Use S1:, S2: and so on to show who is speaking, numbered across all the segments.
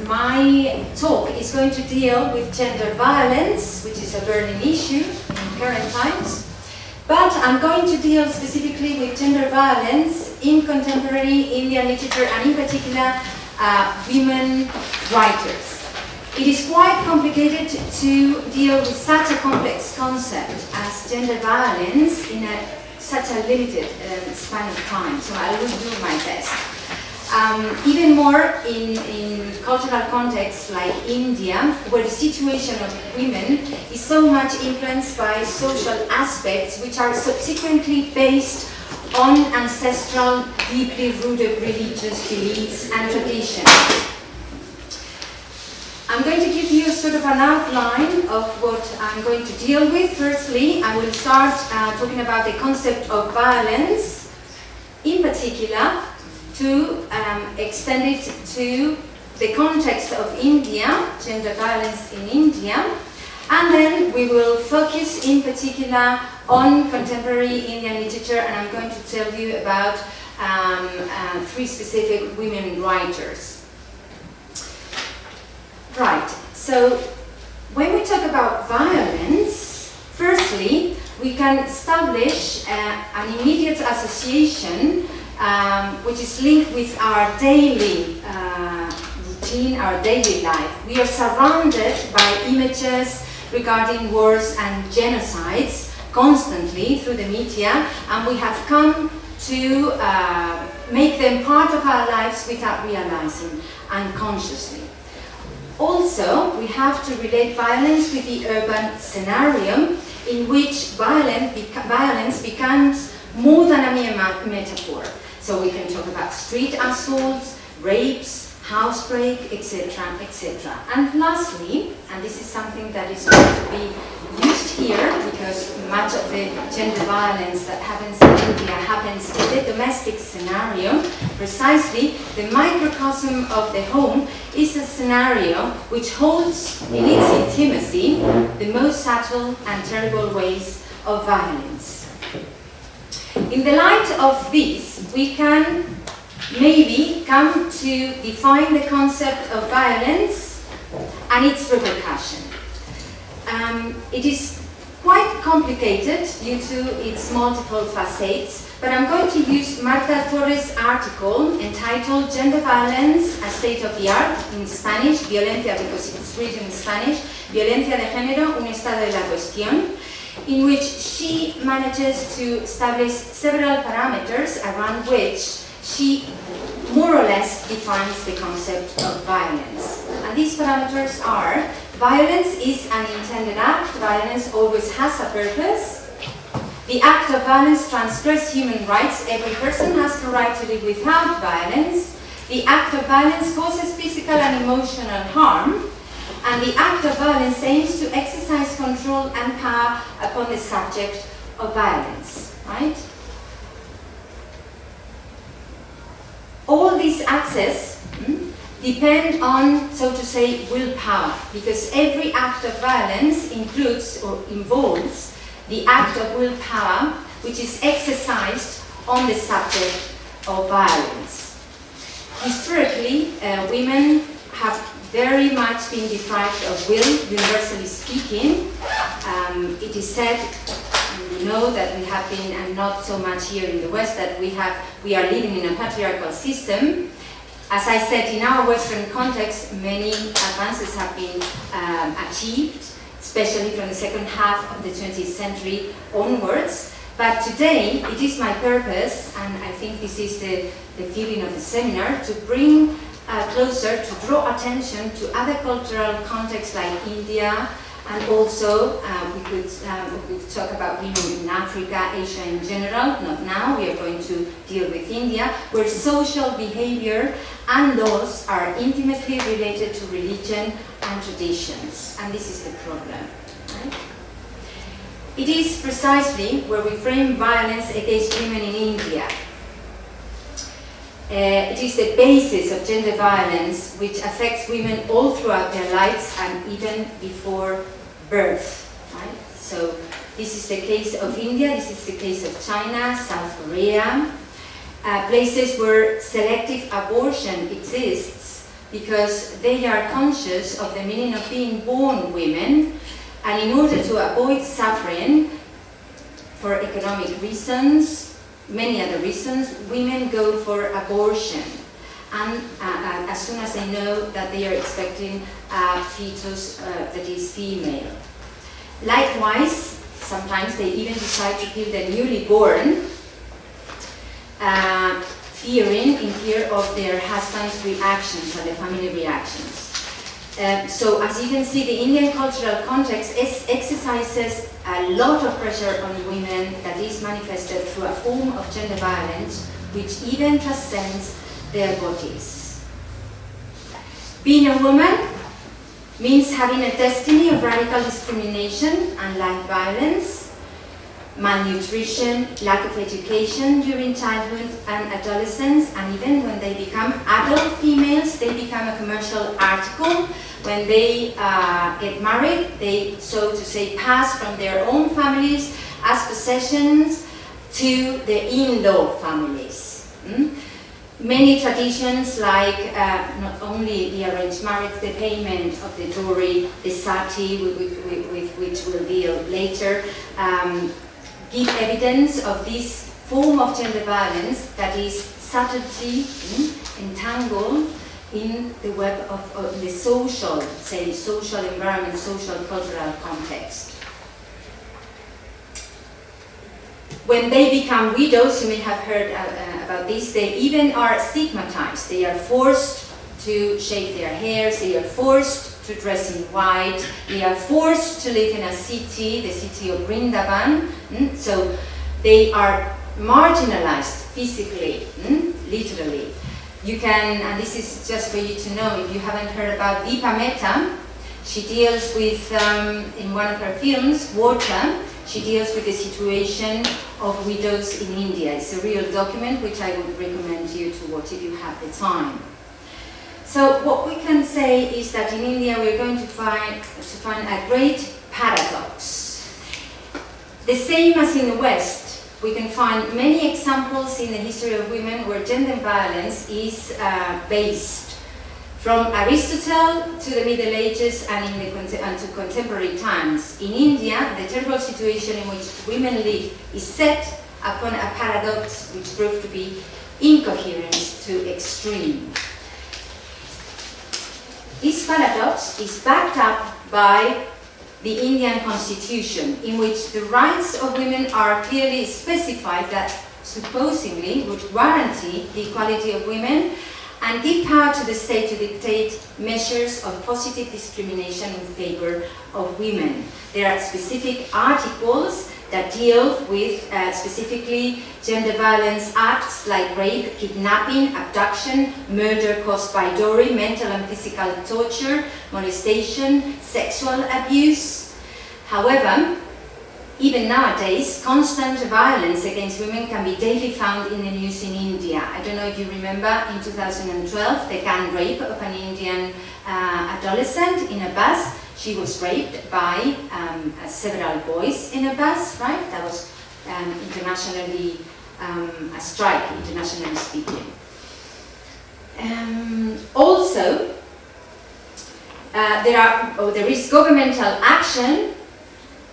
S1: my talk is going to deal with gender violence, which is a burning issue in current times. But I'm going to deal specifically with gender violence in contemporary Indian literature, and in particular, women writers. It is quite complicated to deal with such a complex concept as gender violence in such a limited span of time, so I will do my best. Even more in cultural contexts like India, where the situation of women is so much influenced by social aspects which are subsequently based on ancestral, deeply rooted religious beliefs and traditions. I'm going to give you sort of an outline of what I'm going to deal with. Firstly, I will start talking about the concept of violence, in particular, to extend it to the context of India, gender violence in India, and then we will focus in particular on contemporary Indian literature, and I'm going to tell you about 3 specific women writers. Right, so when we talk about violence, firstly, we can establish an immediate association which is linked with our daily routine, our daily life. We are surrounded by images regarding wars and genocides constantly through the media, and we have come to make them part of our lives without realizing, unconsciously. Also, we have to relate violence with the urban scenario in which violence becomes more than a mere metaphor. So we can talk about street assaults, rapes, housebreak, etc., etc. And lastly, and this is something that is going to be used here because much of the gender violence that happens in India happens in the domestic scenario, precisely the microcosm of the home is a scenario which holds in its intimacy the most subtle and terrible ways of violence. In the light of this, we can maybe come to define the concept of violence and its repercussion. It is quite complicated due to its multiple facets, but I'm going to use Marta Torres' article entitled Gender Violence, a State of the Art, in Spanish, Violencia, because it's written in Spanish, Violencia de Género, un estado de la cuestión, in which she manages to establish several parameters around which she more or less defines the concept of violence. And these parameters are: violence is an intended act, violence always has a purpose, the act of violence transgresses human rights, every person has the right to live without violence, the act of violence causes physical and emotional harm, and the act of violence aims to exercise control and power upon the subject of violence, right? All these axes depend on, so to say, willpower, because every act of violence includes or involves the act of willpower which is exercised on the subject of violence. Historically, women have very much been deprived of will, universally speaking. It is said, and we know that we have been, and not so much here in the West, that we are living in a patriarchal system. As I said, in our Western context, many advances have been achieved, especially from the second half of the 20th century onwards. But today, it is my purpose, and I think this is the feeling of the seminar, to bring closer, to draw attention to other cultural contexts like India, and also we could talk about women in Africa, Asia in general. Not now, we are going to deal with India, where social behavior and laws are intimately related to religion and traditions. And this is the problem, right? It is precisely where we frame violence against women in India. It is the basis of gender violence which affects women all throughout their lives and even before birth, right? So this is the case of India, this is the case of China, South Korea, places where selective abortion exists because they are conscious of the meaning of being born women, and in order to avoid suffering for economic reasons, many other reasons, women go for abortion. And as soon as they know that they are expecting a fetus that is female. Likewise, sometimes they even decide to kill the newly born, in fear of their husband's reactions and the family reactions. So as you can see, the Indian cultural context exercises a lot of pressure on women that is manifested through a form of gender violence which even transcends their bodies. Being a woman means having a destiny of radical discrimination and life violence, malnutrition, lack of education during childhood and adolescence, and even when they become adult females, they become a commercial article. When they get married, they, so to say, pass from their own families as possessions to the in-law families. Many traditions, like not only the arranged marriage, the payment of the dowry, the sati, with which we'll deal later, give evidence of this form of gender violence that is subtly entangled in the web of the social, say, social environment, social cultural context. When they become widows, you may have heard about this, they even are stigmatized. They are forced to shave their hairs, they are forced to dress in white, they are forced to live in a city, the city of Vrindavan. So they are marginalized physically, literally. You can, and this is just for you to know, if you haven't heard about Deepa Mehta, she deals with, in one of her films, Water, she deals with the situation of widows in India. It's a real document which I would recommend you to watch if you have the time. So what we can say is that in India we're going to find a great paradox. The same as in the West, we can find many examples in the history of women where gender violence is based from Aristotle to the Middle Ages and to contemporary times. In India, the terrible situation in which women live is set upon a paradox which proved to be incoherence to extreme. This paradox is backed up by the Indian constitution, in which the rights of women are clearly specified that supposedly would guarantee the equality of women and give power to the state to dictate measures of positive discrimination in favor of women. There are specific articles that deal with specifically gender violence acts like rape, kidnapping, abduction, murder caused by dowry, mental and physical torture, molestation, sexual abuse. However, even nowadays, constant violence against women can be daily found in the news in India. I don't know if you remember in 2012 the gang rape of an Indian adolescent in a bus. She was raped by several boys in a bus, right? That was internationally a strike, internationally speaking. Also, there is governmental action,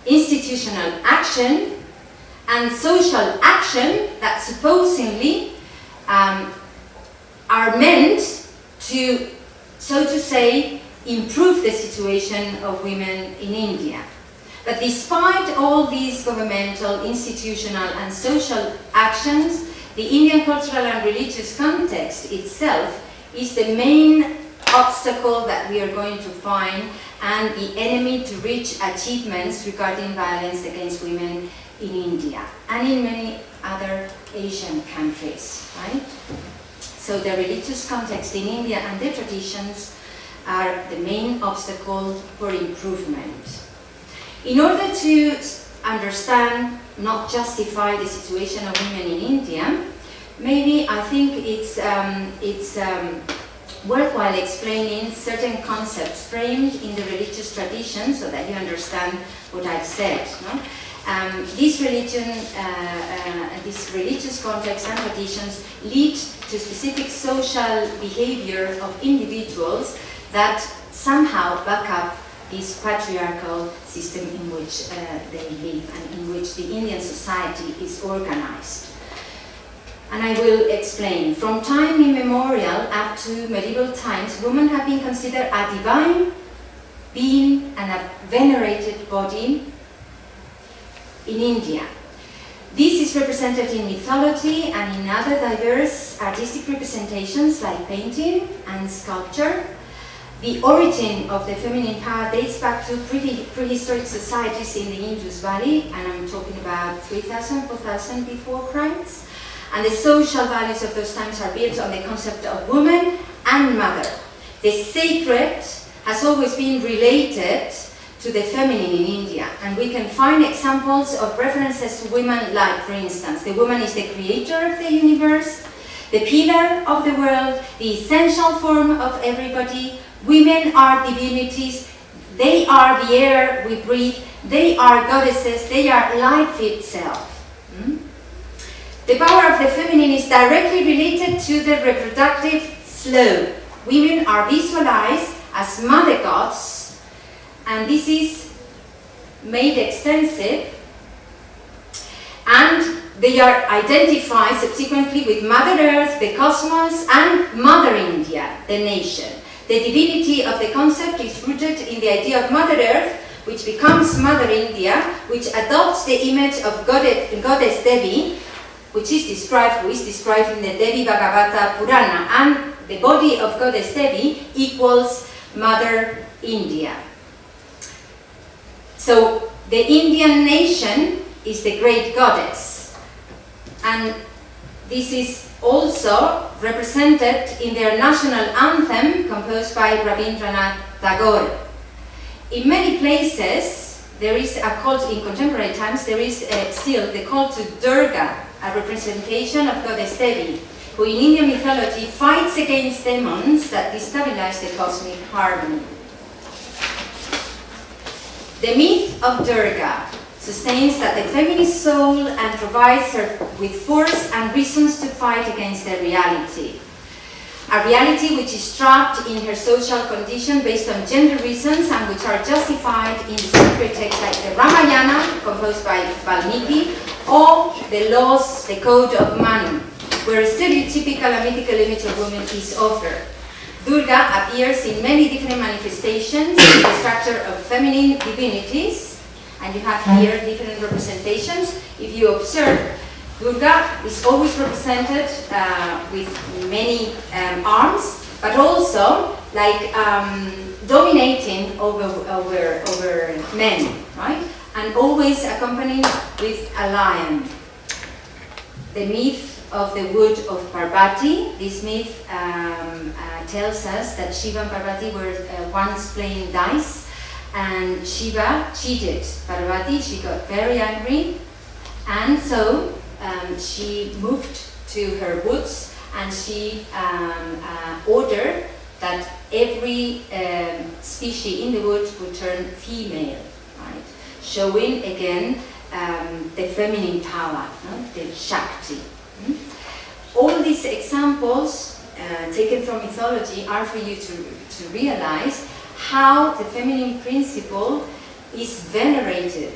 S1: institutional action, and social action that supposedly are meant to, so to say, improve the situation of women in India. But despite all these governmental, institutional, and social actions, the Indian cultural and religious context itself is the main obstacle that we are going to find and the enemy to reach achievements regarding violence against women in India and in many other Asian countries, right? So the religious context in India and the traditions are the main obstacle for improvement. In order to understand, not justify the situation of women in India, maybe I think it's worthwhile explaining certain concepts framed in the religious tradition so that you understand what I've said. No? This religion, this religious context and traditions lead to specific social behavior of individuals that somehow back up this patriarchal system in which they live and in which the Indian society is organized. And I will explain. From time immemorial up to medieval times, women have been considered a divine being and a venerated body in India. This is represented in mythology and in other diverse artistic representations like painting and sculpture. The origin of the feminine power dates back to prehistoric societies in the Indus Valley, and I'm talking about 3000, 4000 before Christ. And the social values of those times are built on the concept of woman and mother. The sacred has always been related to the feminine in India, and we can find examples of references to women like, for instance, the woman is the creator of the universe, the pillar of the world, the essential form of everybody. Women are divinities, they are the air we breathe, they are goddesses, they are life itself. The power of the feminine is directly related to the reproductive slope. Women are visualized as mother gods, and this is made extensive, and they are identified subsequently with Mother Earth, the cosmos, and Mother India, the nation. The divinity of the concept is rooted in the idea of Mother Earth, which becomes Mother India, which adopts the image of Goddess Devi, who is described in the Devi Bhagavata Purana, and the body of Goddess Devi equals Mother India. So the Indian nation is the great goddess, and this is also represented in their national anthem composed by Rabindranath Tagore. In many places, there is a cult, in contemporary times, there is still the cult to Durga, a representation of Goddess Devi, who in Indian mythology fights against demons that destabilize the cosmic harmony. The myth of Durga sustains that the feminine soul and provides her with force and reasons to fight against the reality. A reality which is trapped in her social condition based on gender reasons and which are justified in the sacred texts like the Ramayana, composed by Valmiki, or the laws, the Code of Manu, where a stereotypical and mythical image of women is offered. Durga appears in many different manifestations in the structure of feminine divinities, and you have here different representations. If you observe, Durga is always represented with many arms, but also like dominating over men, right? And always accompanied with a lion. The myth of the wood of Parvati. This myth tells us that Shiva and Parvati were once playing dice, and Shiva cheated Parvati. She got very angry, and so she moved to her woods, and she ordered that every species in the wood would turn female, right? Showing again the feminine power, no? The Shakti. All these examples taken from mythology are for you to realize how the feminine principle is venerated,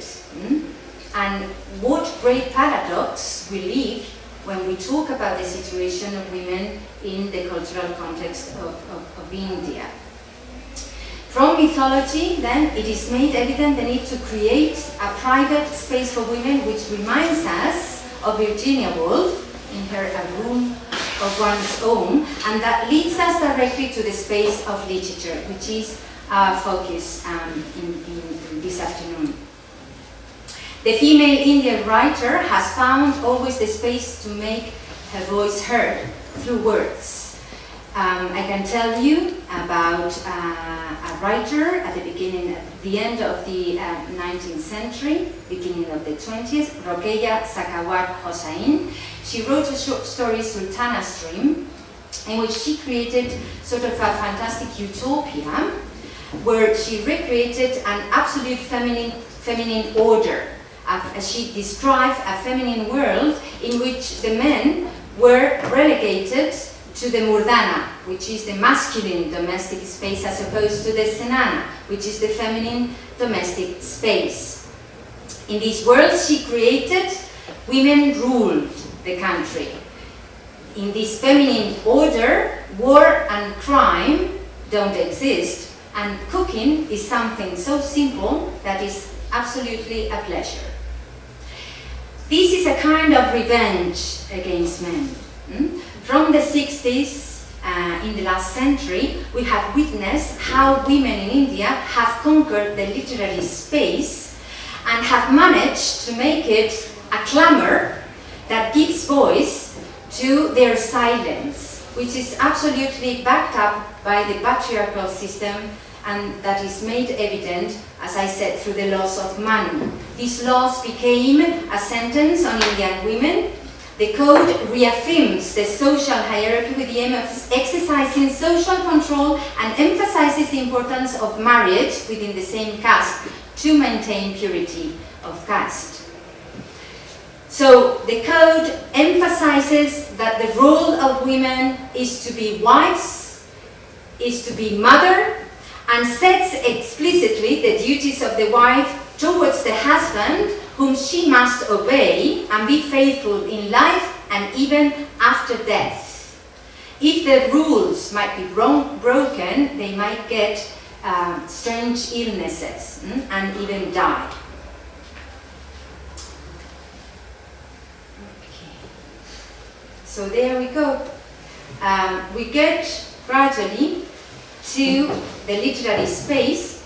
S1: and what great paradox we live when we talk about the situation of women in the cultural context of India. From mythology, then, it is made evident the need to create a private space for women, which reminds us of Virginia Woolf in her A Room of One's Own, and that leads us directly to the space of literature, which is our focus in this afternoon. The female Indian writer has found always the space to make her voice heard through words. I can tell you about a writer at the end of the 19th century, beginning of the 20th, Rokeya Sakawat Hossain. She wrote a short story, Sultana Stream, in which she created sort of a fantastic utopia where she recreated an absolute feminine order. she described a feminine world in which the men were relegated to the murdana, which is the masculine domestic space, as opposed to the senana, which is the feminine domestic space. In this world she created, women ruled the country. In this feminine order, war and crime don't exist, and cooking is something so simple that is absolutely a pleasure. This is a kind of revenge against men. From the 60s, in the last century, we have witnessed how women in India have conquered the literary space and have managed to make it a clamor that gives voice to their silence, which is absolutely backed up by the patriarchal system, and that is made evident, as I said, through the laws of Manu. These laws became a sentence on Indian women. The code reaffirms the social hierarchy with the aim of exercising social control and emphasizes the importance of marriage within the same caste to maintain purity of caste. So the code emphasizes that the role of women is to be wives, is to be mother, and sets explicitly the duties of the wife towards the husband, whom she must obey and be faithful in life and even after death. If the rules might be broken, they might get strange illnesses and even die. Okay. So there we go. We get gradually to the literary space.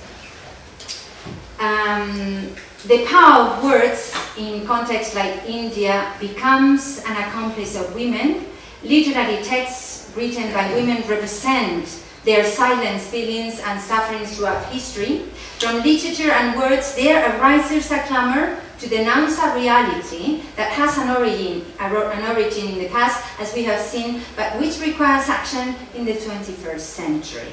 S1: The power of words in contexts like India becomes an accomplice of women. Literary texts written by women represent their silent feelings and sufferings throughout history. From literature and words, there arises a clamor to denounce a reality that has an origin in the past, as we have seen, but which requires action in the 21st century.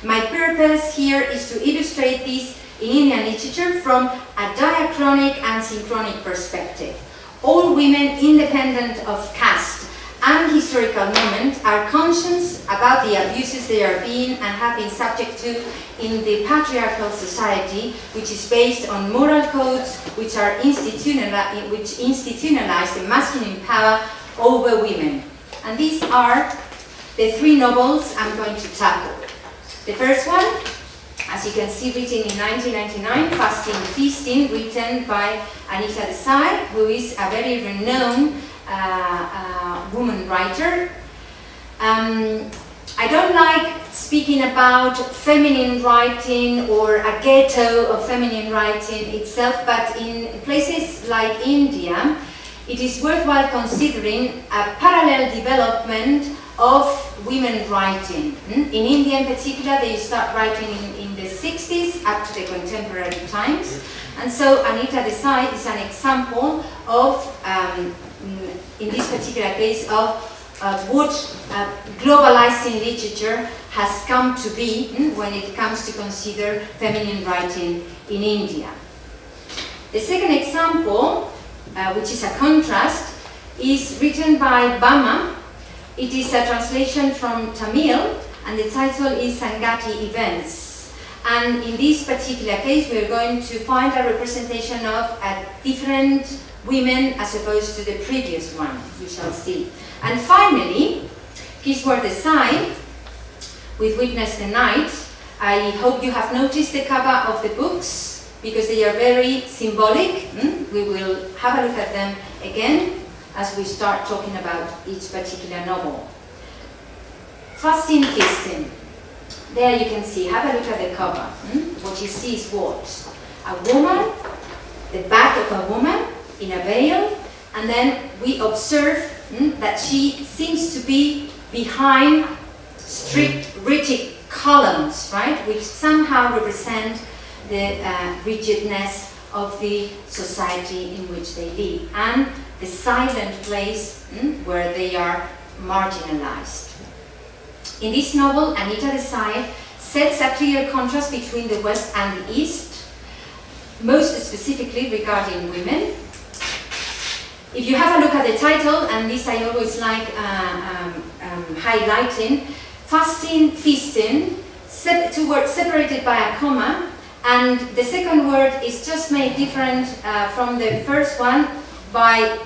S1: My purpose here is to illustrate this in Indian literature from a diachronic and synchronic perspective. All women, independent of caste and historical moment, are conscious about the abuses they are being and have been subject to in the patriarchal society, which is based on moral codes which institutionalize the masculine power over women. And these are the three novels I'm going to tackle. The first one, as you can see, written in 1999, Fasting Feasting, written by Anita Desai, who is a very renowned woman writer. I don't like speaking about feminine writing or a ghetto of feminine writing itself, but in places like India, it is worthwhile considering a parallel development of women writing. In India in particular, they start writing in the 60s up to the contemporary times. And so Anita Desai is an example of, in this particular case, of what globalizing literature has come to be when it comes to consider feminine writing in India. The second example, which is a contrast, is written by Bama. It is a translation from Tamil, and the title is Sangati Events. And in this particular case, we are going to find a representation of different women as opposed to the previous one, we shall see. And finally, Kiswar Desai, with Witness the Night. I hope you have noticed the cover of the books, because they are very symbolic. We will have a look at them again as we start talking about each particular novel. Fasting Feasting. There you can see, have a look at the cover. What you see is what? A woman, the back of a woman in a veil, and then we observe that she seems to be behind strict, rigid columns, right? Which somehow represent the rigidness of the society in which they live, and the silent place where they are marginalized. In this novel, Anita Desai sets a clear contrast between the West and the East. most specifically regarding women. If you have a look at the title, and this I always like highlighting, fasting, feasting, two words separated by a comma, and the second word is just made different from the first one by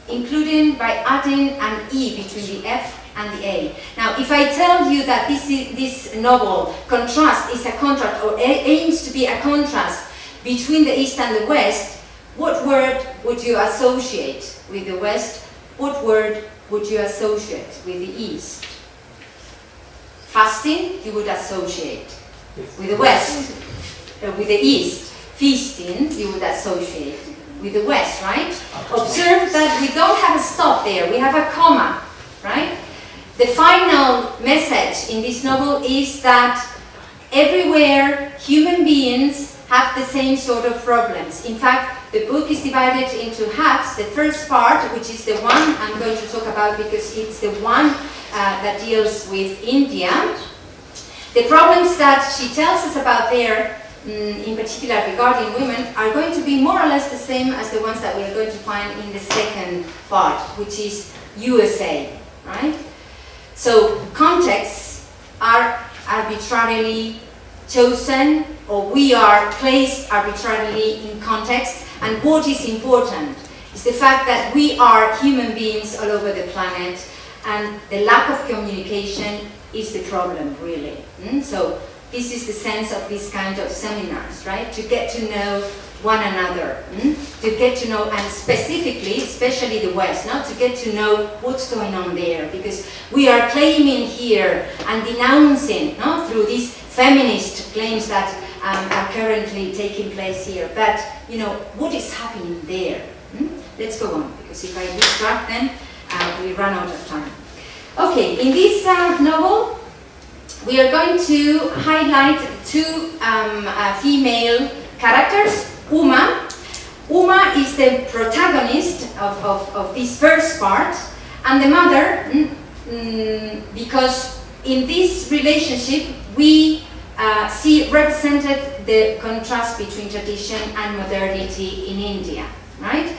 S1: adding an E between the F and the A. Now, if I tell you that this novel contrast is a contrast, or aims to be a contrast between the East and the West, what word would you associate with the West? What word would you associate with the East? Fasting, you would associate with the West, with the East. Feasting, you would associate with the West, right? Observe that we don't have a stop there, we have a comma, right? The final message in this novel is that everywhere human beings have the same sort of problems. In fact, the book is divided into halves. The first part, which is the one I'm going to talk about because it's the one that deals with India. The problems that she tells us about there, in particular regarding women, are going to be more or less the same as the ones that we are going to find in the second part, which is USA, right? So contexts are arbitrarily chosen, or we are placed arbitrarily in context, and what is important is the fact that we are human beings all over the planet, and the lack of communication is the problem, really. So this is the sense of this kind of seminars, right? To get to know one another, to get to know, and specifically, especially the West, to get to know what's going on there, because we are claiming here and denouncing through these feminist claims that are currently taking place here. But, what is happening there? Let's go on, because if I distract them, we run out of time. Okay, in this novel, we are going to highlight two female characters. Uma is the protagonist of this first part, and the mother, because in this relationship we see represented the contrast between tradition and modernity in India, right?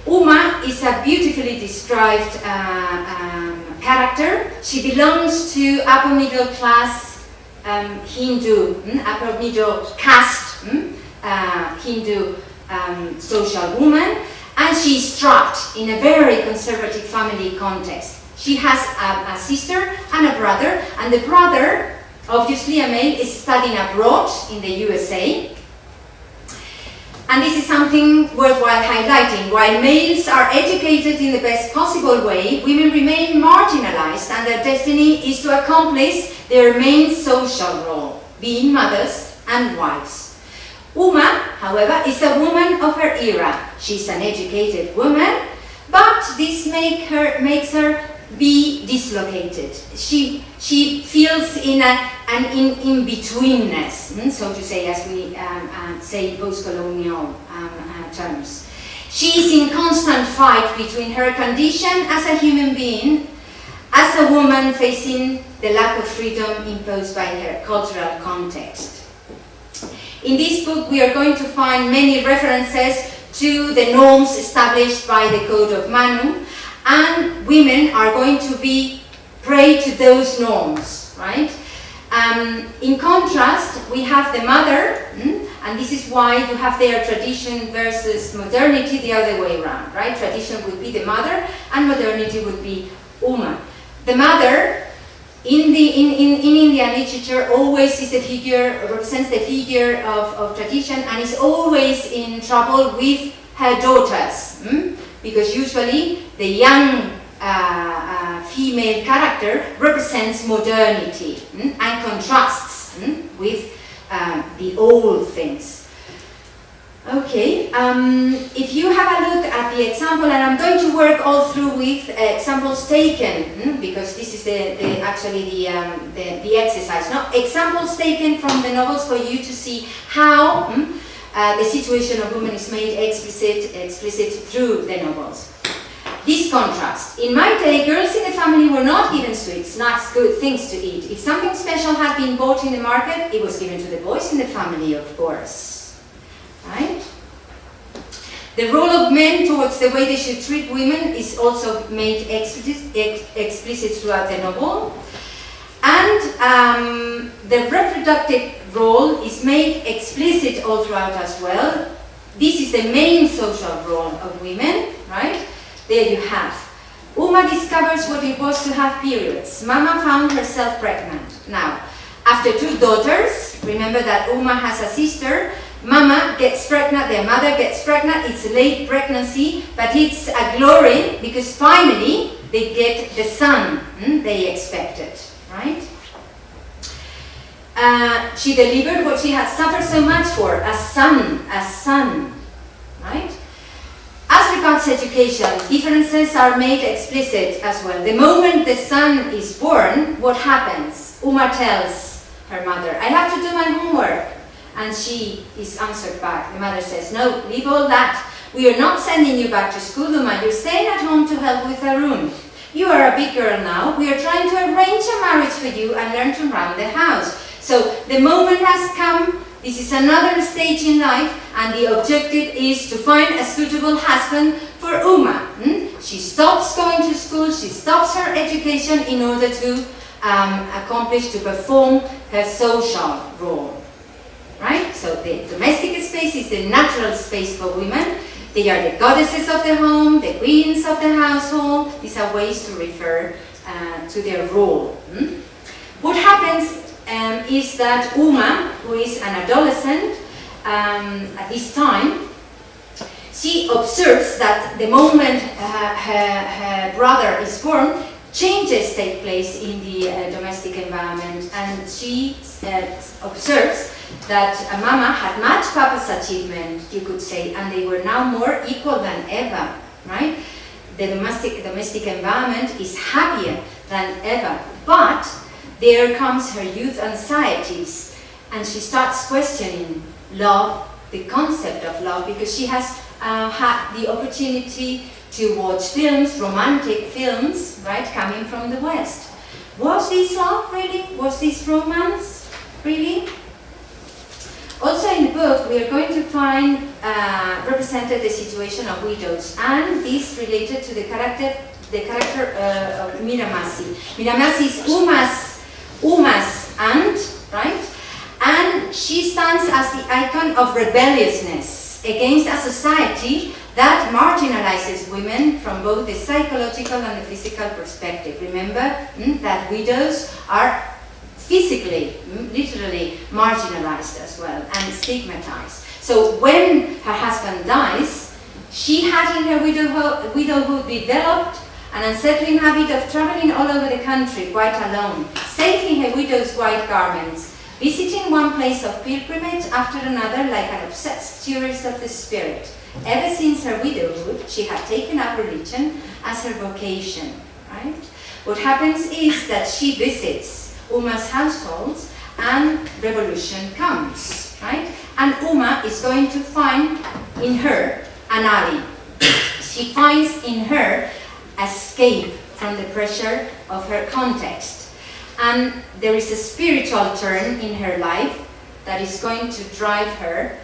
S1: Uma is a beautifully described character. She belongs to upper middle class Hindu, upper middle caste Hindu social woman, and she is trapped in a very conservative family context. She has a sister and a brother, and the brother, obviously a male, is studying abroad in the USA. And this is something worthwhile highlighting. While males are educated in the best possible way, women remain marginalized, and their destiny is to accomplish their main social role, being mothers and wives. Uma, however, is a woman of her era. She's an educated woman, but this makes her be dislocated. She feels in an in-betweenness, so to say, as we say in post-colonial terms. She is in constant fight between her condition as a human being, as a woman facing the lack of freedom imposed by her cultural context. In this book, we are going to find many references to the norms established by the Code of Manu, and women are going to be prey to those norms, right? In contrast, we have the mother, and this is why you have there tradition versus modernity the other way around, right? Tradition would be the mother, and modernity would be Uma. The mother, in Indian literature, always is the figure, represents the figure of tradition, and is always in trouble with her daughters, because usually the young female character represents modernity and contrasts with the old things. Okay, if you have a look at the example, and I'm going to work all through with examples taken, because this is actually the exercise. No, examples taken from the novels for you to see how the situation of women is made explicit through the novels. This contrast. In my day, girls in the family were not given sweets, snacks, good things to eat. If something special had been bought in the market, it was given to the boys in the family, of course. Right? The role of men towards the way they should treat women is also made explicit throughout the novel. And the reproductive role is made explicit all throughout as well. This is the main social role of women, right? There you have. Uma discovers what it was to have periods. Mama found herself pregnant. Now, after 2 daughters, remember that Uma has a sister, Mama gets pregnant, their mother gets pregnant, it's a late pregnancy, but it's a glory because finally they get the son they expected, right? She delivered what she had suffered so much for, a son, right? As regards education, differences are made explicit as well. The moment the son is born, what happens? Uma tells her mother, I have to do my homework. And she is answered back. The mother says, no, leave all that. We are not sending you back to school, Uma. You're staying at home to help with the room. You are a big girl now. We are trying to arrange a marriage for you and learn to run the house. So the moment has come. This is another stage in life, and the objective is to find a suitable husband for Uma. She stops going to school, she stops her education in order to perform her social role. Right? So the domestic space is the natural space for women. They are the goddesses of the home, the queens of the household. These are ways to refer to their role. What happens is that Uma, who is an adolescent at this time, she observes that the moment her brother is born, changes take place in the domestic environment, and she observes that Mama had matched Papa's achievement, you could say, and they were now more equal than ever, right? The domestic environment is happier than ever, but there comes her youth anxieties, and she starts questioning love, the concept of love, because she has had the opportunity to watch films, romantic films, right, coming from the West. Was this love, really? Was this romance, really? Also in the book, we are going to find represented the situation of widows, and this related to the character of Miramasi. Miramasi is Uma's aunt, right? And she stands as the icon of rebelliousness against a society that marginalizes women from both the psychological and the physical perspective. Remember that widows are physically, literally marginalized as well and stigmatized. So when her husband dies, she had in her widowhood developed an unsettling habit of traveling all over the country quite alone, saving her widow's white garments, visiting one place of pilgrimage after another like an obsessed tourist of the spirit. Ever since her widowhood, she had taken up religion as her vocation, right? What happens is that she visits Uma's households and revolution comes, right? And Uma is going to find in her an ally. She finds in her escape from the pressure of her context. And there is a spiritual turn in her life that is going to drive her,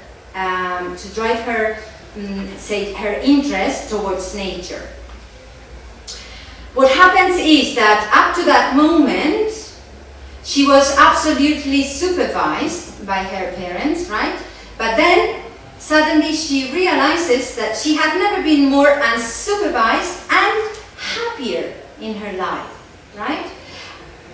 S1: say, her interest towards nature. What happens is that up to that moment, she was absolutely supervised by her parents, right? But then, suddenly she realizes that she had never been more unsupervised and happier in her life, right?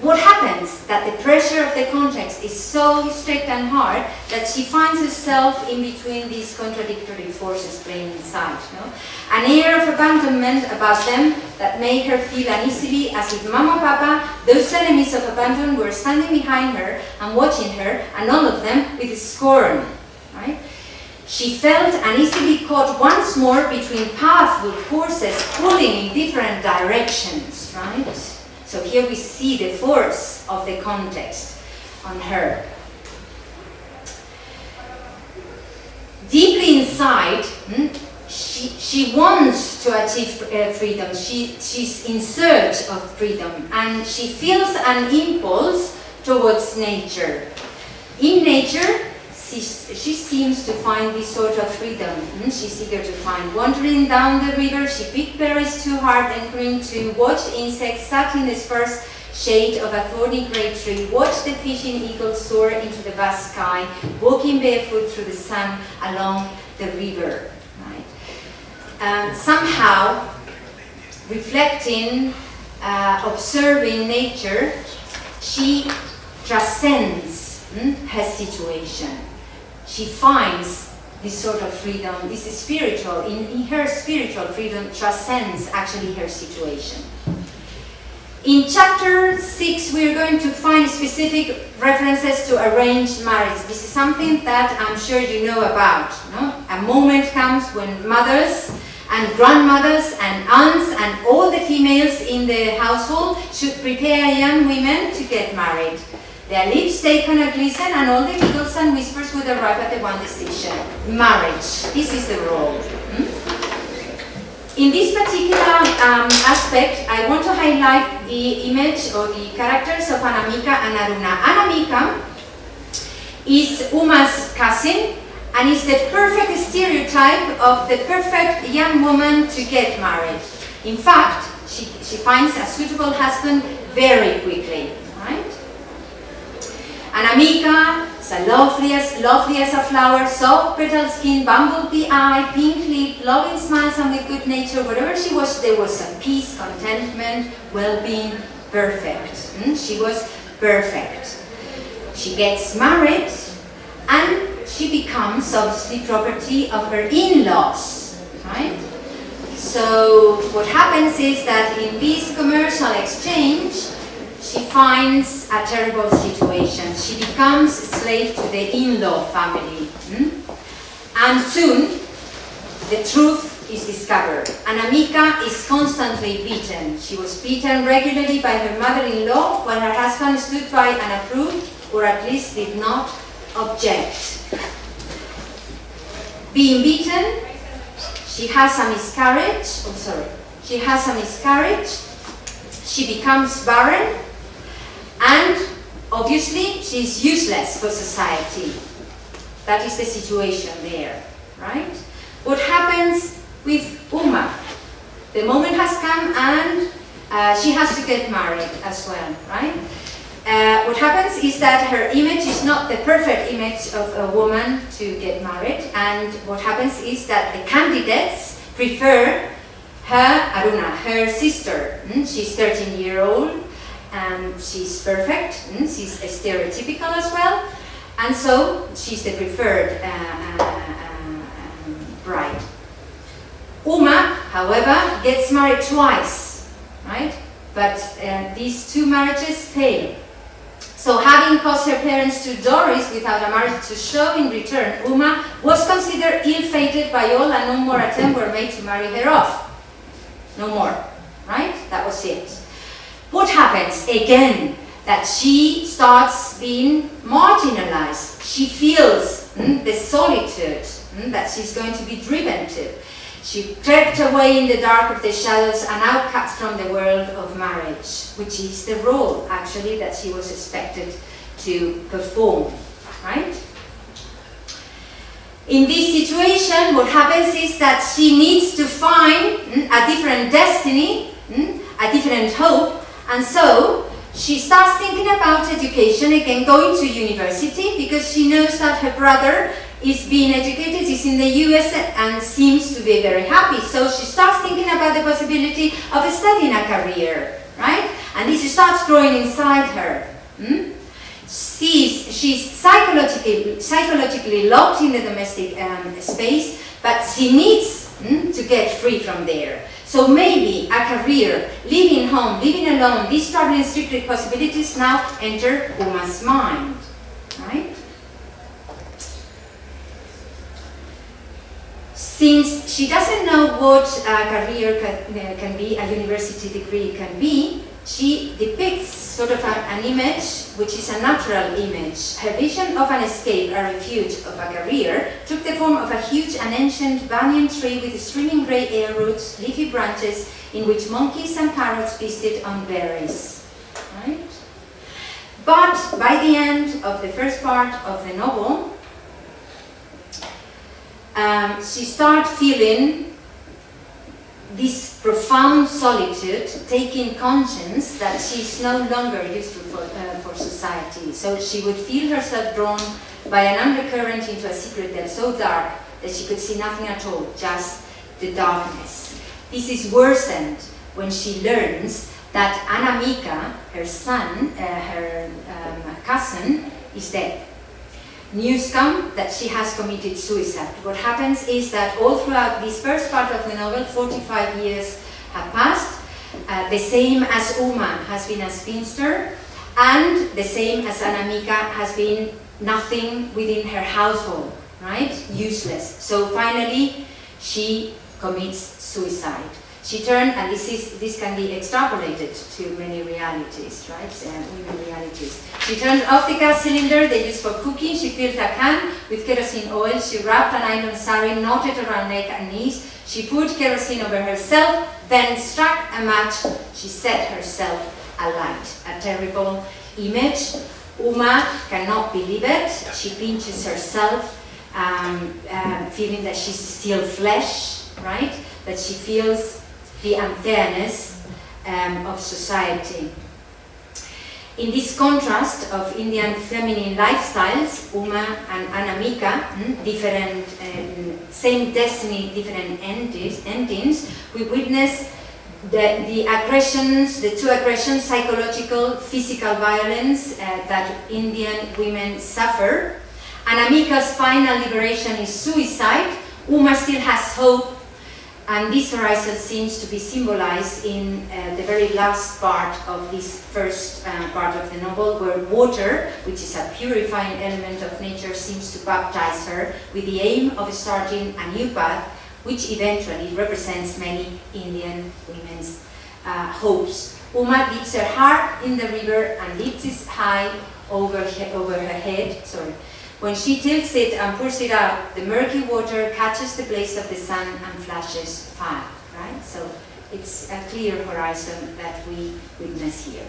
S1: What happens? That the pressure of the context is so strict and hard that she finds herself in between these contradictory forces playing inside. No? An air of abandonment about them that made her feel uneasily as if Mama, Papa, those enemies of abandon, were standing behind her and watching her, and all of them with scorn. Right? She felt uneasily caught once more between powerful forces pulling in different directions. Right? So here we see the force of the context on her. Deeply inside, she wants to achieve freedom. She's in search of freedom, and she feels an impulse towards nature. In nature, she seems to find this sort of freedom. She's eager to find. Wandering down the river, she picked berries too hard and green to watch insects sat in the sparse shade of a thorny great tree, watch the fishing eagles soar into the vast sky, walking barefoot through the sun along the river. Right? Somehow, reflecting, observing nature, she transcends her situation. She finds this sort of freedom, this is spiritual, in her spiritual freedom transcends actually her situation. In chapter 6, we're going to find specific references to arranged marriage. This is something that I'm sure you know about. No? A moment comes when mothers and grandmothers and aunts and all the females in the household should prepare young women to get married. Their lips take on a glisten and all the giggles and whispers would arrive at the one decision: marriage. This is the role. In this particular aspect, I want to highlight the image or the characters of Anamika and Aruna. Anamika is Uma's cousin and is the perfect stereotype of the perfect young woman to get married. In fact, she finds a suitable husband very quickly, right? Anamika is as lovely as a flower, soft petal skin, bumblebee eye, pink lip, loving smiles and with good nature. Wherever she was, there was some peace, contentment, well-being, perfect. She was perfect. She gets married and she becomes obviously property of her in-laws, right? So what happens is that in this commercial exchange, she finds a terrible situation. She becomes a slave to the in-law family. And soon, the truth is discovered. Anamika is constantly beaten. She was beaten regularly by her mother-in-law while her husband stood by and approved, or at least did not object. Being beaten, she has a miscarriage. She has a miscarriage. She becomes barren. And obviously, she's useless for society. That is the situation there, right? What happens with Uma? The moment has come and she has to get married as well, right? What happens is that her image is not the perfect image of a woman to get married, and what happens is that the candidates prefer her, Aruna, her sister. She's 13-year-old. She's perfect, she's stereotypical as well, and so she's the preferred bride. Uma, however, gets married twice, right? But these two marriages fail. So having caused her parents to Doris without a marriage to show in return, Uma was considered ill-fated by all and no more attempts were made to marry her off. No more, right? That was it. What happens? Again, that she starts being marginalized. She feels the solitude that she's going to be driven to. She crept away in the dark of the shadows and outcast from the world of marriage, which is the role, actually, that she was expected to perform, right? In this situation, what happens is that she needs to find a different destiny, a different hope. And so, she starts thinking about education, again going to university, because she knows that her brother is being educated, is in the US and seems to be very happy. So she starts thinking about the possibility of studying a career, right? And this starts growing inside her. She's psychologically locked in the domestic space, but she needs to get free from there. So maybe a career, living home, living alone, these troubling secret possibilities now enter Uma's mind, right? Since she doesn't know what a career can be, a university degree can be, she depicts sort of an image which is a natural image. Her vision of an escape, a refuge of a career, took the form of a huge and ancient banyan tree with streaming grey air roots, leafy branches, in which monkeys and parrots feasted on berries. Right? But by the end of the first part of the novel, she starts feeling this profound solitude, taking conscience that she's no longer useful for society. So she would feel herself drawn by an undercurrent into a secret depth so dark that she could see nothing at all, just the darkness. This is worsened when she learns that Anamika, her son, her cousin, is dead. News come that she has committed suicide. What happens is that all throughout this first part of the novel, 45 years have passed, the same as Uma has been a spinster, and the same as Anamika has been nothing within her household, right? Useless. So finally, she commits suicide. She turned, and this can be extrapolated to many realities, right? Women realities. She turned off the gas cylinder they used for cooking. She filled a can with kerosene oil. She wrapped a nylon sari knotted around neck and knees. She poured kerosene over herself, then struck a match. She set herself alight. A terrible image. Uma cannot believe it. She pinches herself, feeling that she's still flesh, right? That she feels the unfairness of society. In this contrast of Indian feminine lifestyles, Uma and Anamika, different, same destiny, different endings, we witness the aggressions, the two aggressions, psychological, physical violence that Indian women suffer. Anamika's final liberation is suicide. Uma still has hope. And this horizon seems to be symbolized in the very last part of this first part of the novel, where water, which is a purifying element of nature, seems to baptize her with the aim of starting a new path, which eventually represents many Indian women's hopes. Uma dips her heart in the river and lifts it high over her head. When she tilts it and pours it out, the murky water catches the blaze of the sun and flashes fire, right? So it's a clear horizon that we witness here.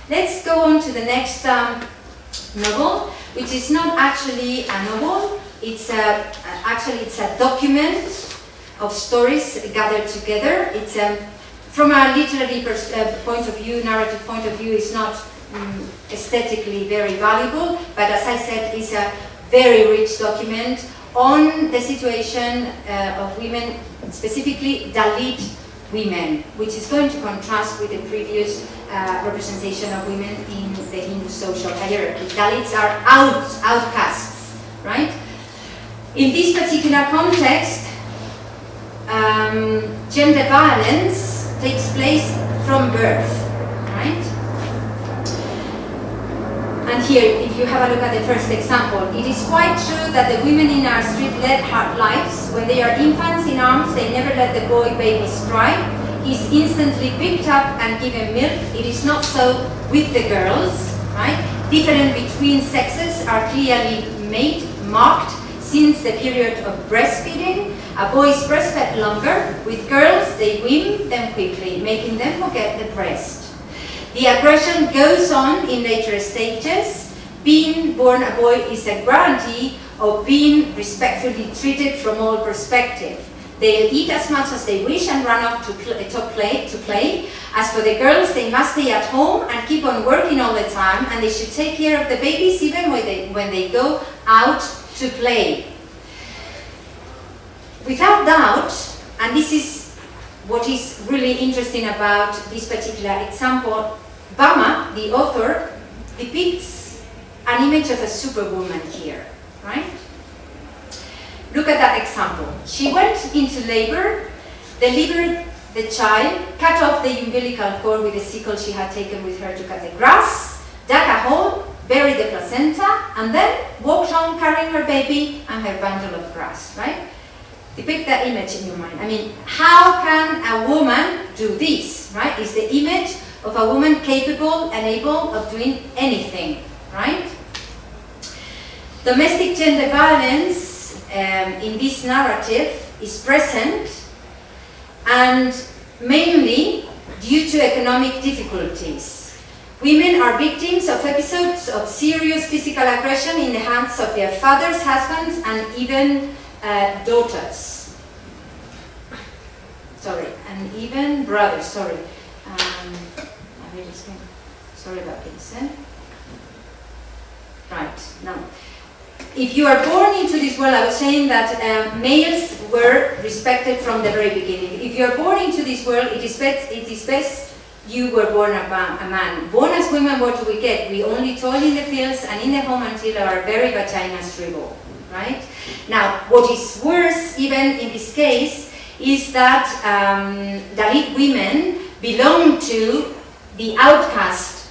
S1: Let's go on to the next novel, which is not actually a novel. It's a document of stories gathered together. It's from a literary point of view, narrative point of view, it's not aesthetically very valuable, but as I said, it's a very rich document on the situation of women, specifically Dalit women, which is going to contrast with the previous representation of women in the Hindu social hierarchy. Dalits are outcasts, right? In this particular context, gender violence takes place from birth, right? And here, if you have a look at the first example, it is quite true that the women in our street led hard lives. When they are infants in arms, they never let the boy babies cry. He's instantly picked up and given milk. It is not so with the girls, right? Difference between sexes are clearly marked since the period of breastfeeding. A boy is breastfed longer. With girls, they wean them quickly, making them forget the breast. The aggression goes on in later stages. Being born a boy is a guarantee of being respectfully treated from all perspectives. They'll eat as much as they wish and run off to play. As for the girls, they must stay at home and keep on working all the time, and they should take care of the babies even when they go out to play. Without doubt, and this is what is really interesting about this particular example, Bama, the author, depicts an image of a superwoman here, right? Look at that example. She went into labor, delivered the child, cut off the umbilical cord with a sickle she had taken with her to cut the grass, dug a hole, buried the placenta, and then walked home carrying her baby and her bundle of grass, right? Depict that image in your mind. I mean, how can a woman do this, right? It's the image of a woman capable and able of doing anything, right? Domestic gender violence in this narrative is present, and mainly due to economic difficulties. Women are victims of episodes of serious physical aggression in the hands of their fathers, husbands, and even daughters. Sorry, and even brothers, sorry. Sorry about this, Right, now. If you are born into this world, I was saying that males were respected from the very beginning. If you are born into this world, it is best you were born a man. Born as women, what do we get? We only toil in the fields and in the home until our very vaginas shrivel, right? Now, what is worse, even in this case, is that Dalit women belong to the outcast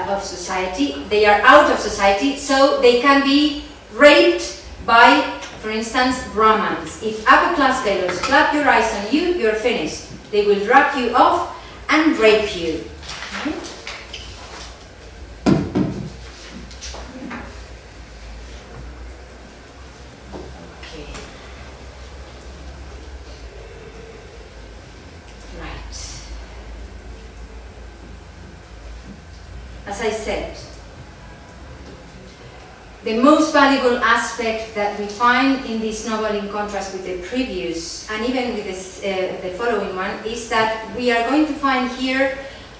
S1: of society. They are out of society, so they can be raped by, for instance, Brahmins. If upper class fellows clap your eyes on you, you're finished. They will drag you off and rape you. Right? Okay. Right. As I said, the most valuable aspect that we find in this novel, in contrast with the previous, and even with this, the following one, is that we are going to find here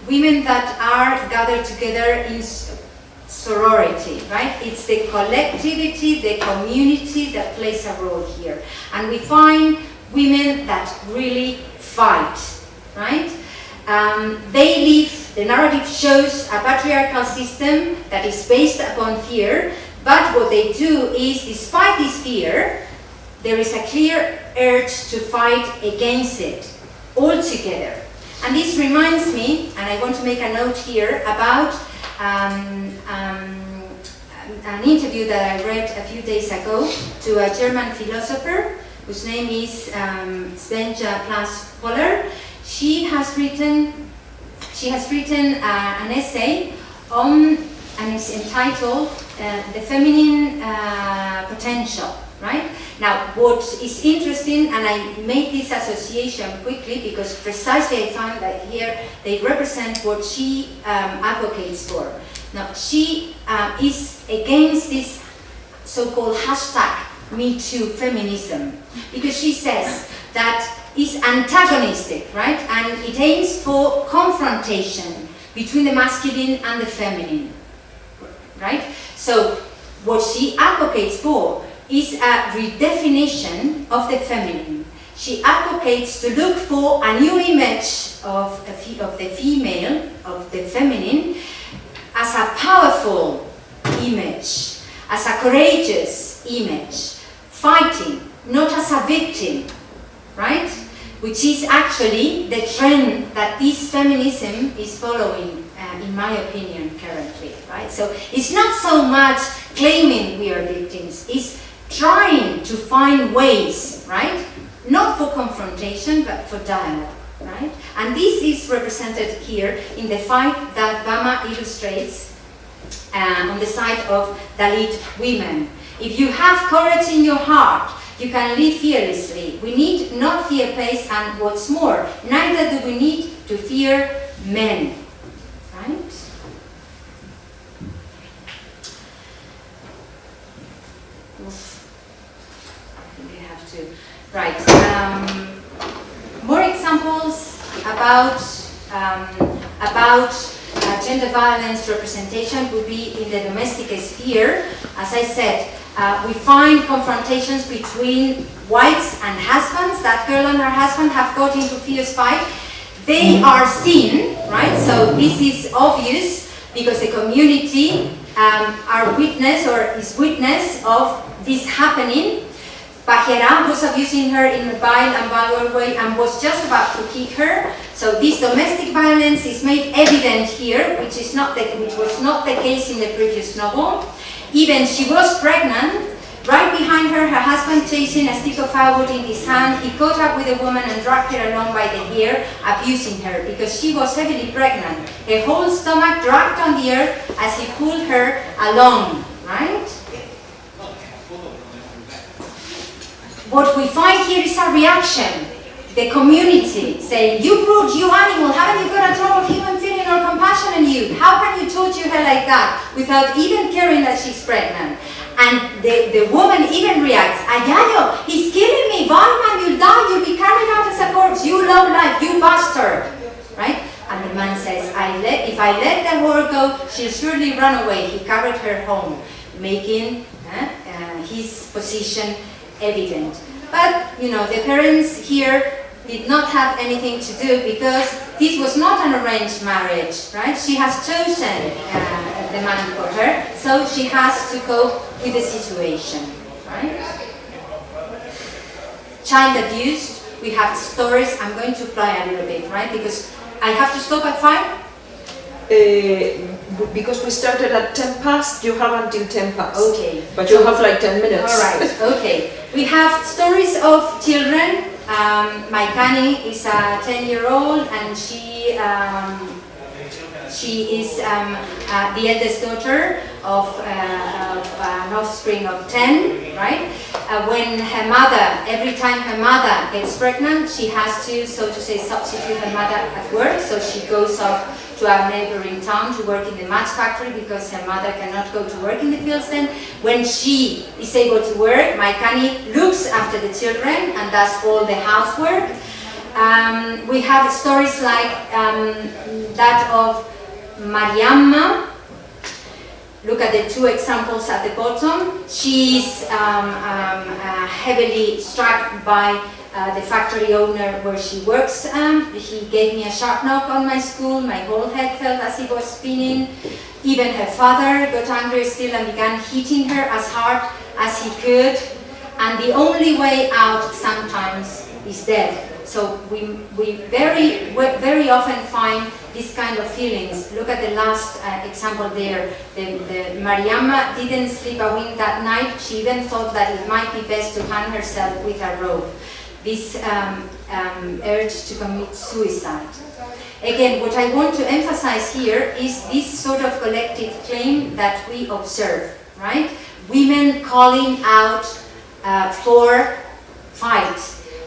S1: women that are gathered together in sorority, right? It's the collectivity, the community that plays a role here. And we find women that really fight, right? They live, the narrative shows a patriarchal system that is based upon fear. But what they do is, despite this fear, there is a clear urge to fight against it, all together. And this reminds me, and I want to make a note here, about an interview that I read a few days ago to a German philosopher, whose name is Svenja Plas-Poller. She has written an essay on, and it's entitled The Feminine Potential, right? Now, what is interesting, and I made this association quickly because precisely I found that here they represent what she advocates for. Now, she is against this so-called hashtag #MeToo feminism, because she says that it's antagonistic, right? And it aims for confrontation between the masculine and the feminine. Right? So what she advocates for is a redefinition of the feminine. She advocates to look for a new image of the female, of the feminine, as a powerful image, as a courageous image, fighting, not as a victim, right? Which is actually the trend that this feminism is following, in my opinion, currently, right? So it's not so much claiming we are victims, it's trying to find ways, right? Not for confrontation, but for dialogue, right? And this is represented here in the fight that Bama illustrates on the side of Dalit women. If you have courage in your heart, you can live fearlessly. We need not fear place, and what's more, neither do we need to fear men. Right? Oof. I think I have to. Right. More examples about gender violence representation would be in the domestic sphere. As I said, we find confrontations between wives and husbands. That girl and her husband have got into fierce fight. They are seen, right? So this is obvious because the community are witness or is witness of this happening. Bajera was abusing her in a vile and vulgar way and was just about to kick her. So this domestic violence is made evident here, which was not the case in the previous novel. Even she was pregnant. Right behind her, her husband chasing a stick of firewood in his hand, he caught up with the woman and dragged her along by the hair, abusing her because she was heavily pregnant. Her whole stomach dragged on the earth as he pulled her along, right? What we find here is a reaction. The community saying, "You brute, you animal, haven't you got a drop of human feeling or compassion in you? How can you torture her like that without even caring that she's pregnant?" And the woman even reacts, Ayayo, he's killing me, Varman, you'll die, you'll be carried out as a corpse, you low life, you bastard, right? And the man says, if I let the whore go, she'll surely run away. He carried her home, making his position evident. But, you know, the parents here did not have anything to do because this was not an arranged marriage, right? She has chosen the man for her, so she has to cope with the situation, right? Child abuse, we have stories. I'm going to fly a little bit, right? Because I have to stop at 5?
S2: Because we started at 10 past, you have until 10 past.
S1: Okay.
S2: But you have like 10 minutes.
S1: All right, okay. We have stories of children. My Kani is a 10-year-old and she is the eldest daughter of an offspring of 10, right? When her mother, every time her mother gets pregnant, she has to, so to say, substitute her mother at work, so she goes off to a neighboring town to work in the match factory because her mother cannot go to work in the fields then. When she is able to work, my Kani looks after the children and does all the housework. We have stories like that of Mariamma. Look at the 2 examples at the bottom. She's heavily struck by the factory owner where she works. He gave me a sharp knock on my school. My whole head felt as he was spinning. Even her father got angry still and began hitting her as hard as he could. And the only way out sometimes is death. So we very often find these kind of feelings. Look at the last example there. The Mariamma didn't sleep a wink that night. She even thought that it might be best to hang herself with a rope. This urge to commit suicide. Again, what I want to emphasize here is this sort of collective claim that we observe, right? Women calling out for fight.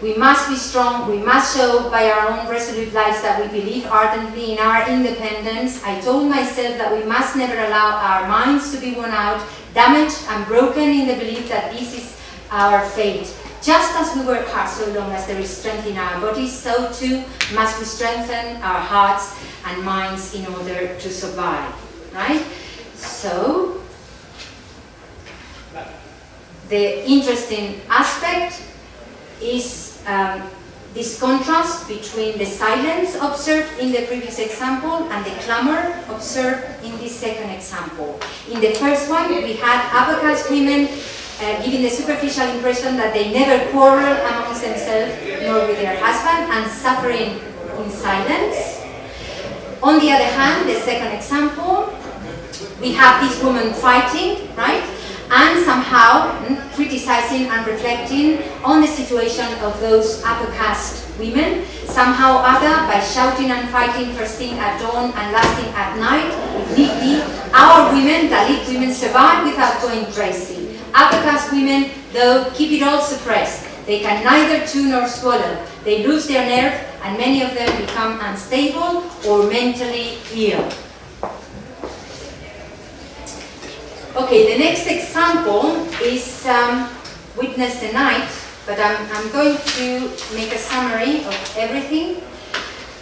S1: We must be strong, we must show by our own resolute lives that we believe ardently in our independence. I told myself that we must never allow our minds to be worn out, damaged and broken in the belief that this is our fate. Just as we work hard so long as there is strength in our bodies, so too must we strengthen our hearts and minds in order to survive, right? So, the interesting aspect is this contrast between the silence observed in the previous example and the clamor observed in this second example. In the first one, we had Abkhaz women giving the superficial impression that they never quarrel amongst themselves nor with their husband and suffering in silence. On the other hand, the second example, we have this woman fighting, right? And somehow criticizing and reflecting on the situation of those upper caste women, somehow or other, by shouting and fighting first thing at dawn and last thing at night, if need be. Our women, Dalit women, survive without going crazy. Upper caste women, though, keep it all suppressed. They can neither chew nor swallow. They lose their nerve and many of them become unstable or mentally ill. Okay, the next example is Witness the Night, but I'm going to make a summary of everything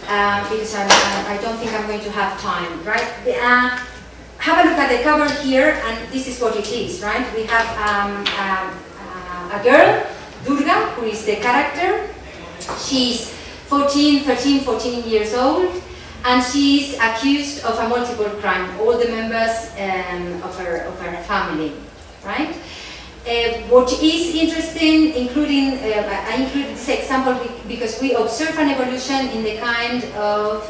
S1: because I don't think I'm going to have time, right? Have a look at the cover here, and this is what it is, right? We have a girl, Durga, who is the character. She's 13, 14 years old. And she is accused of a multiple crime, all the members of her family, right? What is interesting, including, I included this example because we observe an evolution in the kind of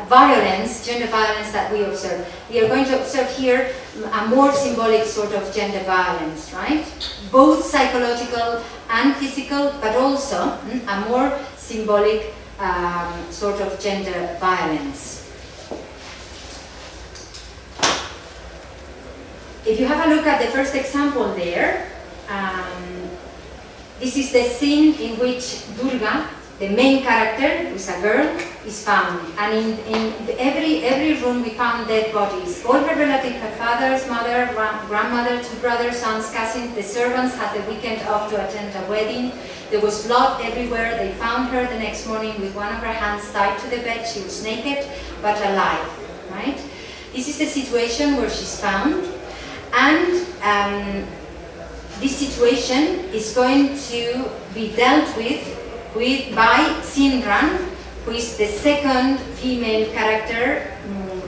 S1: violence, gender violence that we observe. We are going to observe here a more symbolic sort of gender violence, right? Both psychological and physical, but also a more symbolic sort of gender violence. If you have a look at the first example there, this is the scene in which Durga the main character, who is a girl, is found. And in every room we found dead bodies. All her relatives, her father's mother, grandmother, 2 brothers, sons, cousins, the servants had the weekend off to attend a wedding. There was blood everywhere. They found her the next morning with one of her hands tied to the bed. She was naked, but alive, right? This is the situation where she's found. And this situation is going to be dealt with by Sinran, who is the second female character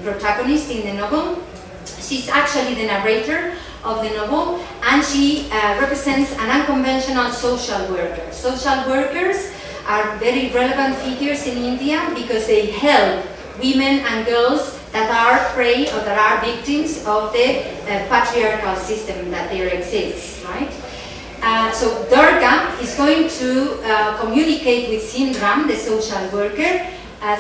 S1: protagonist in the novel. She's actually the narrator of the novel, and she represents an unconventional social worker. Social workers are very relevant figures in India because they help women and girls that are prey or that are victims of the patriarchal system that there exists, right? So Durga is going to communicate with Sindram, the social worker,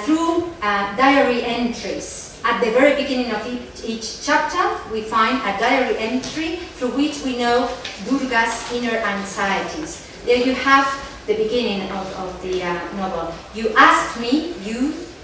S1: through diary entries. At the very beginning of each chapter, we find a diary entry through which we know Durga's inner anxieties. There you have the beginning of the novel. You asked me,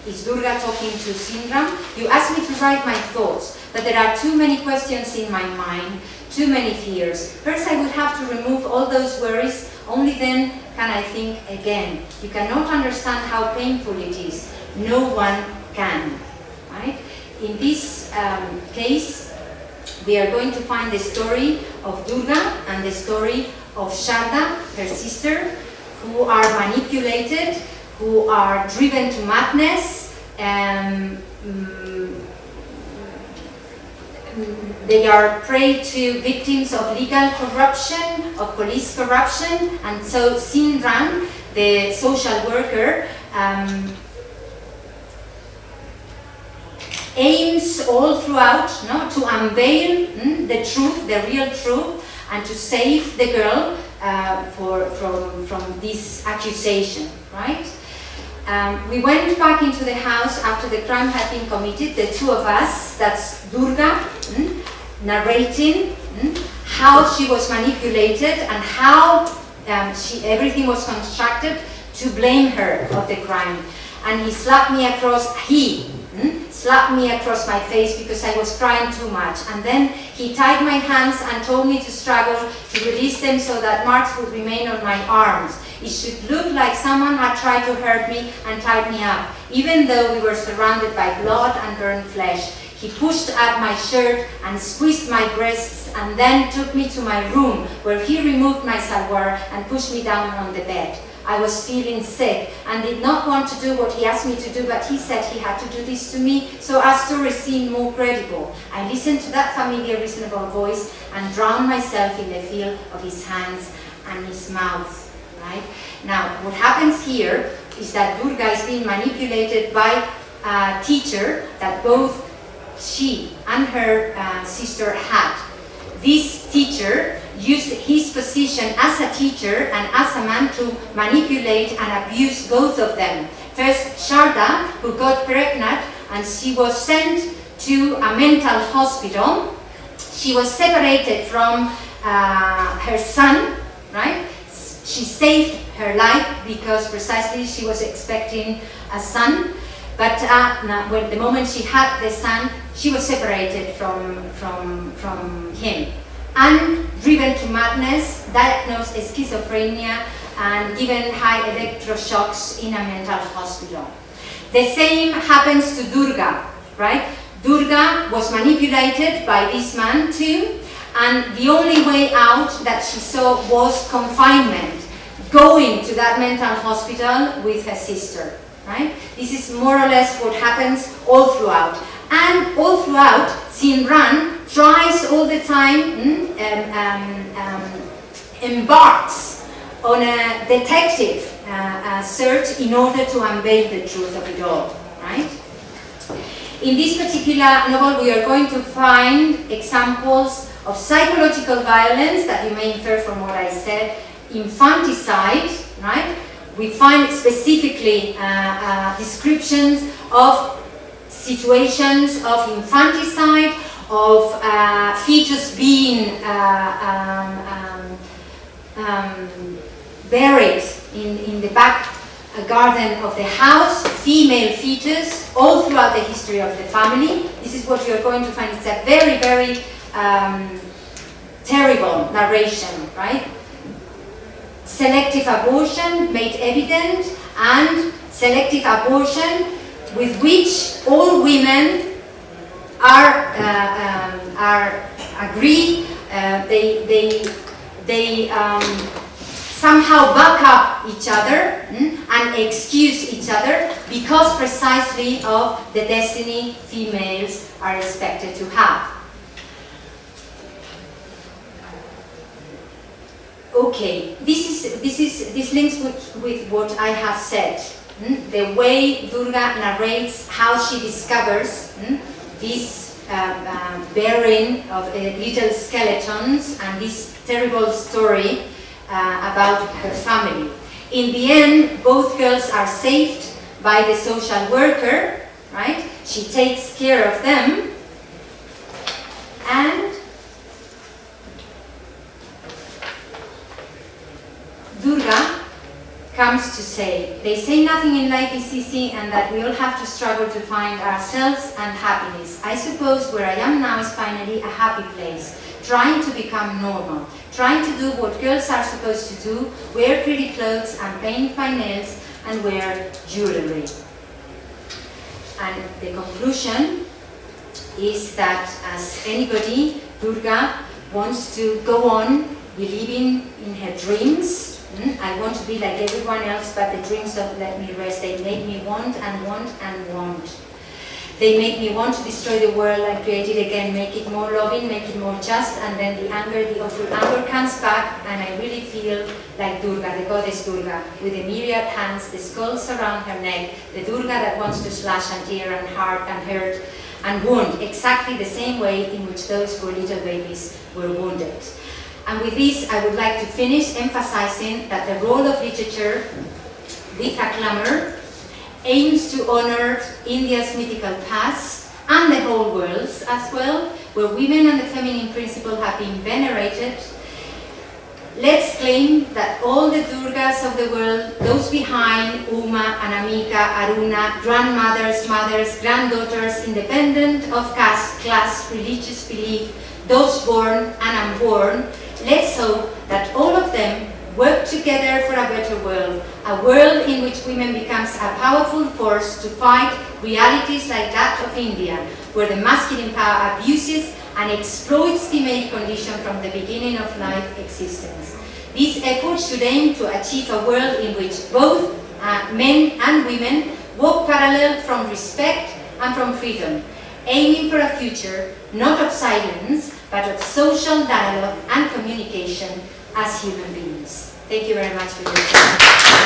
S1: is Durga talking to Sindram? You asked me to write my thoughts, but there are too many questions in my mind, too many fears. First I would have to remove all those worries, only then can I think again. You cannot understand how painful it is. No one can, right? In this case, we are going to find the story of Durga and the story of Sharda, her sister, who are manipulated, who are driven to madness. They are prey to victims of legal corruption, of police corruption, and so Sindran, the social worker, aims all throughout to unveil the truth, the real truth, and to save the girl from this accusation, right? We went back into the house after the crime had been committed, the two of us, that's Durga, narrating how she was manipulated and how everything was constructed to blame her of the crime. And he slapped me across my face because I was crying too much. And then he tied my hands and told me to struggle to release them so that marks would remain on my arms. It should look like someone had tried to hurt me and tied me up, even though we were surrounded by blood and burned flesh. He pushed up my shirt and squeezed my breasts and then took me to my room, where he removed my salwar and pushed me down on the bed. I was feeling sick and did not want to do what he asked me to do, but he said he had to do this to me so as to seem more credible. I listened to that familiar, reasonable voice and drowned myself in the feel of his hands and his mouth. Right? Now, what happens here is that Durga is being manipulated by a teacher that both she and her sister had. This teacher used his position as a teacher and as a man to manipulate and abuse both of them. First, Sharda, who got pregnant, and she was sent to a mental hospital. She was separated from her son, right? She saved her life because precisely she was expecting a son. But when the moment she had the son, she was separated from him and driven to madness, diagnosed as schizophrenia, and given high electroshocks in a mental hospital. The same happens to Durga, right? Durga was manipulated by this man too, and the only way out that she saw was confinement, going to that mental hospital with her sister, right? This is more or less what happens all throughout. And all throughout, Simran tries all the time, embarks on a detective search in order to unveil the truth of it all, right? In this particular novel, we are going to find examples of psychological violence that you may infer from what I said, infanticide, right? We find specifically descriptions of situations of infanticide, of fetus being buried in the back a garden of the house, female fetus, all throughout the history of the family. This is what you're going to find. It's a very, very terrible narration, right? Selective abortion made evident, and selective abortion with which all women are agree. They somehow back up each other and excuse each other because precisely of the destiny females are expected to have. Okay, this links with what I have said. The way Durga narrates how she discovers this bearing of little skeletons and this terrible story about her family. In the end, both girls are saved by the social worker, right? She takes care of them, and Durga comes to say, they say nothing in life is easy and that we all have to struggle to find ourselves and happiness. I suppose where I am now is finally a happy place, trying to become normal, trying to do what girls are supposed to do, wear pretty clothes and paint fine nails and wear jewelry. And the conclusion is that as anybody, Durga wants to go on believing in her dreams. I want to be like everyone else, but the dreams don't let me rest. They make me want and want and want. They make me want to destroy the world and create it again, make it more loving, make it more just, and then the awful anger comes back, and I really feel like Durga, the goddess Durga, with the myriad hands, the skulls around her neck, the Durga that wants to slash and tear and hurt and wound, exactly the same way in which those poor little babies were wounded. And with this, I would like to finish emphasizing that the role of literature, with a clamor, aims to honor India's mythical past and the whole world's as well, where women and the feminine principle have been venerated. Let's claim that all the Durgas of the world, those behind Uma, Anamika, Aruna, grandmothers, mothers, granddaughters, independent of caste, class, religious belief, those born and unborn, let's hope that all of them work together for a better world, a world in which women becomes a powerful force to fight realities like that of India, where the masculine power abuses and exploits female condition from the beginning of life existence. These efforts should aim to achieve a world in which both men and women walk parallel from respect and from freedom, aiming for a future not of silence, but of social dialogue and communication as human beings. Thank you very much for your time.